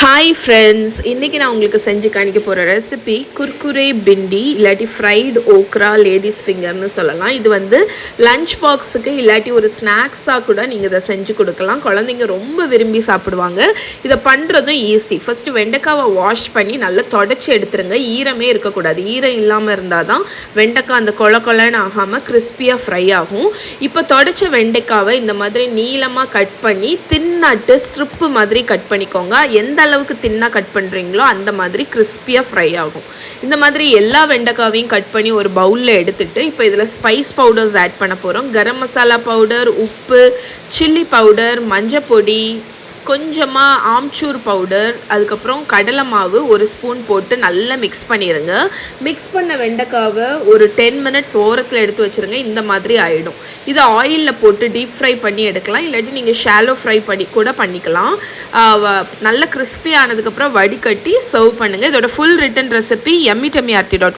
Hi friends, இன்றைக்கி நான் உங்களுக்கு செஞ்சு காணிக்க போகிற ரெசிபி குர்குரே பிண்டி இல்லாட்டி ஃப்ரைடு ஓக்ரா லேடிஸ் ஃபிங்கர்னு சொல்லலாம். இது வந்து லஞ்ச் பாக்ஸுக்கு இல்லாட்டி ஒரு ஸ்நாக்ஸாக கூட நீங்கள் இதை செஞ்சு கொடுக்கலாம். குழந்தைங்க ரொம்ப விரும்பி சாப்பிடுவாங்க. இதை பண்ணுறதும் ஈஸி. ஃபஸ்ட்டு வெண்டைக்காவை வாஷ் பண்ணி நல்லா தொடச்சி எடுத்துருங்க. ஈரமே இருக்கக்கூடாது. ஈரம் இல்லாமல் இருந்தால் தான் வெண்டைக்காய் அந்த கொலன்னு ஆகாமல் கிறிஸ்பியாக ஃப்ரை ஆகும். இப்போ தொடச்ச வெண்டைக்காவை இந்த மாதிரி நீளமாக கட் பண்ணி தின்னாட்டு ஸ்ட்ரிப்பு மாதிரி கட் பண்ணிக்கோங்க. எந்த அளவுக்கு தின்னா கட் பண்ணுறீங்களோ அந்த மாதிரி கிறிஸ்பியாக ஃப்ரை ஆகும். இந்த மாதிரி எல்லா வெண்டைக்காவையும் கட் பண்ணி ஒரு பவுலில் எடுத்துட்டு இப்போ இதில் ஸ்பைஸ் பவுடர்ஸ் ஆட் பண்ண போகிறோம். கரம் மசாலா பவுடர், உப்பு, சில்லி பவுடர், மஞ்சள் பொடி, கொஞ்சமாக ஆம்ச்சூர் பவுடர், அதுக்கப்புறம் கடலை மாவு ஒரு ஸ்பூன் போட்டு நல்லா மிக்ஸ் பண்ணிடுங்க. மிக்ஸ் பண்ண வெண்டைக்காவை ஒரு 10 மினிட்ஸ் ஓரத்தில் எடுத்து வச்சுருங்க. இந்த மாதிரி ஆகிடும். இதை ஆயிலில் போட்டு டீப் ஃப்ரை பண்ணி எடுக்கலாம். இல்லாட்டி நீங்கள் ஷாலோ ஃப்ரை பண்ணி கூட பண்ணிக்கலாம். நல்ல கிறிஸ்பி ஆனதுக்கப்புறம் வடிகட்டி சர்வ் பண்ணுங்கள். இதோட ஃபுல் ரிட்டன் ரெசிபி yummy.aarthi.com